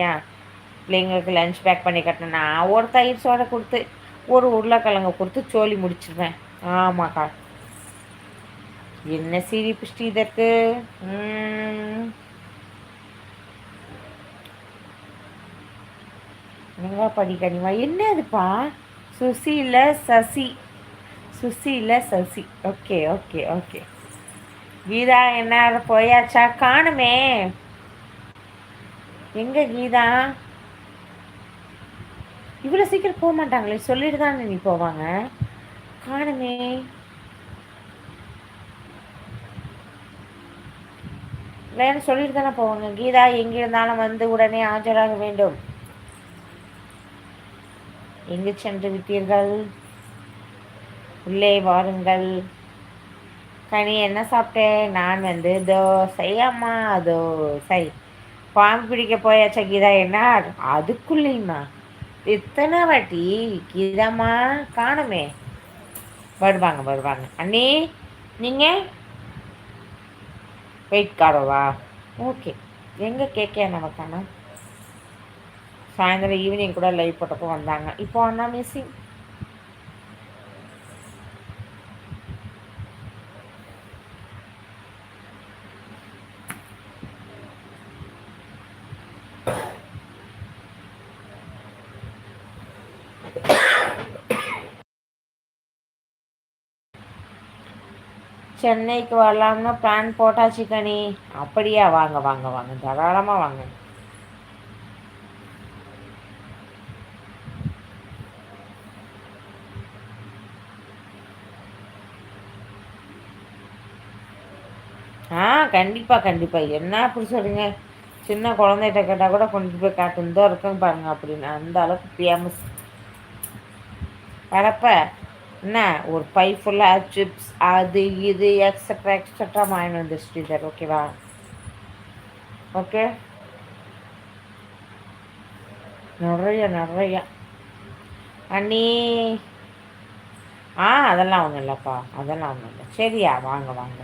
ஏன் பிள்ளைங்களுக்கு lunch back பண்ணி கட்டினேன் நான் ஒரு தயிர் சோடை கொடுத்து ஒரு உருளைக்கிழங்கு கொடுத்து சோலி முடிச்சிருவேன். ஆமாக்கா. என்ன சிரிப்பு ஸ்ரீதருக்கு? என்னங்க படிக்கணிமா என்ன அதுப்பா? Sushila Sasi. Sushila Sasi. Okay okay okay. Geetha என்ன போயாச்சா? காணுமே. எங்க கீதா? இவ்வளோ சீக்கிரம் போக மாட்டாங்களே, சொல்லிட்டு தான் நீ போவாங்க. காணுமே. வேற சொல்லிட்டு தானே போவாங்க. கீதா எங்கிருந்தாலும் வந்து உடனே ஆஜராக வேண்டும். எங்கு சென்று விட்டீர்கள்? உள்ளே வாருங்கள். கனி என்ன சாப்பிட்டேன்? நான் வந்து தோசை. அம்மா தோசை. பாம்பு பிடிக்க போயாச்சா கீதா? என்ன அதுக்குள்ளேயுமா? எத்தனை வாட்டி கீதாம்மா? காணுமே. வருவாங்க வருவாங்க. அண்ணி நீங்கள் வெயிட் காரோவா? ஓகே. எங்கே கேட்க நமக்கான சாயந்தரம் ஈவினிங் கூட லைவ் போட்டப்போ வந்தாங்க. இப்போ அண்ணா மிஸ்ஸிங். சென்னைக்கு வரலாம்னு பிளான் போட்டாச்சு கனி. அப்படியா? வாங்க வாங்க வாங்க, தாராளமாக வாங்க. கண்டிப்பாக கண்டிப்பாக. என்ன அப்படி சொல்லுங்க? சின்ன குழந்தைகிட்ட கேட்டால் கூட கொண்டு போய் காட்டுந்தோ இருக்குன்னு பாருங்க அப்படின்னு. அந்த அளவுக்கு ஃபேமஸ். வரப்ப என்ன ஒரு பை ஃபுல்லாக சிப்ஸ் அது இது எக்ஸட்ரா எக்ஸட்ரா வாங்கிட்டு வந்து ஸ்ரீதர். ஓகேவா? ஓகே. நிறைய நிறைய அண்ணி. அதெல்லாம் ஒன்றும் இல்லைப்பா, அதெல்லாம் ஒன்றும் இல்லை. சரியா? வாங்க வாங்க.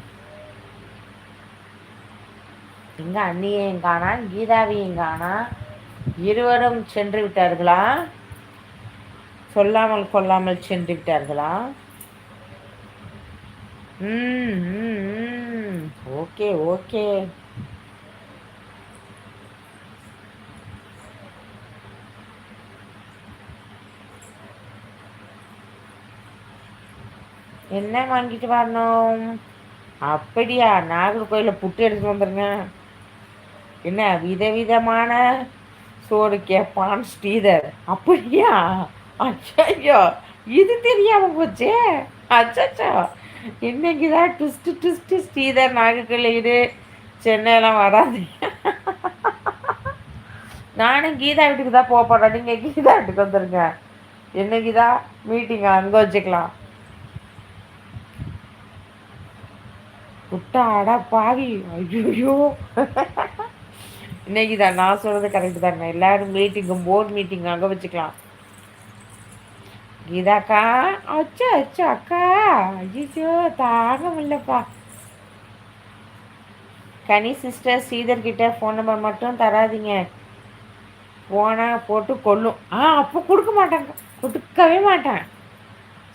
எங்க அண்ணியையும் காணா, கீதாவையும் காணா. இருவரும் சென்று விட்டார்களா? சொல்லாமல் கொள்ளாமல் சென்று விட்டார்களா? Okay okay. என்ன வாங்கிட்டு வரணும்? அப்படியா? நாகர்கோயிலில் புட்டு எடுத்துட்டு வந்துருங்க. என்ன விதவிதமான சோறு கேட்பான் ஸ்ரீதர். அப்படியா? அச்சோ, இது தெரியாம போச்சே. அச்சோ, இன்னைக்குதான் ட்விஸ்ட்டு ட்விஸ்ட்டு. ஸ்ரீதர் நாகர்கோயில் சென்னையெல்லாம் வராது. நானும் கீதா வீட்டுக்கு தான் போகிறேன். நீங்கள் கீதா வீட்டுக்கு வந்துடுங்க. என்னைக்குதா மீட்டிங் அங்கே வச்சுக்கலாம். விட்டாடா பாவி. ஐயோ, இன்னைக்கு தான் நான் சொல்கிறது கரெக்டு தானே. எல்லோரும் மீட்டிங்கும் போர்டு மீட்டிங் அங்கே வச்சுக்கலாம். கீதாக்கா. அச்சா அச்சா அக்கா. ஐயோ தாங்க முடியலப்பா. கனி சிஸ்டர் ஸ்ரீதர்கிட்ட ஃபோன் நம்பர் மட்டும் தராதிங்க, போனால் போட்டு கொல்லும். அப்போ கொடுக்க மாட்டேங்க, கொடுக்கவே மாட்டேன்.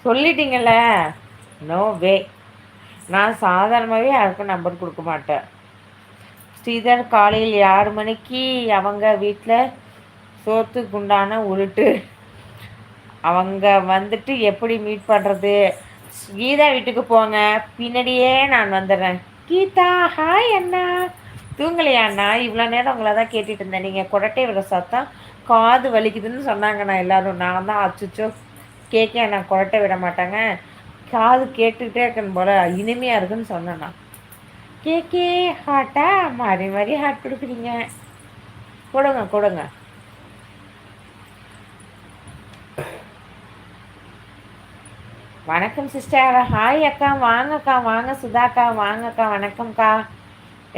சொல்லிட்டீங்கல்ல, நோ வே. நான் சாதாரணமாகவே யாருக்கும் நம்பர் கொடுக்க மாட்டேன். ஸ்ரீதர் காலையில் 6 மணிக்கு அவங்க வீட்டில் சோத்துக்கு உண்டான உருட்டு. அவங்க வந்துட்டு எப்படி மீட் பண்ணுறது? கீதா வீட்டுக்கு போங்க, பின்னாடியே நான் வந்துடுறேன். கீதா ஹாய் அண்ணா. தூங்கலையா அண்ணா? இவ்வளோ நேரம் உங்களை தான் கேட்டுட்டு இருந்தேன். நீங்கள் குடட்டை விட சத்தம் காது வலிக்குதுன்னு சொன்னாங்கண்ணா எல்லோரும். நான் தான் அச்சுச்சோ கேட்க, நான் குடட்டை விட மாட்டாங்க, காது கேட்டுக்கிட்டே இருக்கணும் போல் இனிமையாக இருக்குன்னு சொன்னேண்ணா. கேக்கே ஹாட்டா? மாறி மாறி ஹாட் கொடுக்குறீங்க. கொடுங்க கொடுங்க. வணக்கம் சிஸ்டர். ஹாய் அக்கா. வாங்கக்கா வாங்க. சுதாக்கா வாங்கக்கா. வணக்கம்க்கா.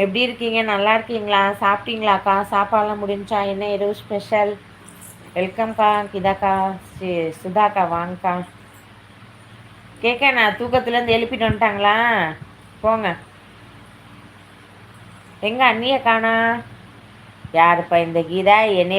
எப்படி இருக்கீங்க? நல்லா இருக்கீங்களா? சாப்பிட்டீங்களாக்கா? சாப்பாடெல்லாம் முடிஞ்சா? என்ன இரவு ஸ்பெஷல்? வெல்கம்க்கா. கிதாக்கா சுதாக்கா வாங்கக்கா. கேட்க நான் தூக்கத்துலேருந்து எழுப்பிட்டு வந்துட்டாங்களா? போங்க. எங்கே அண்ணியை காணா? யாருப்பா இந்த கீதா என்னை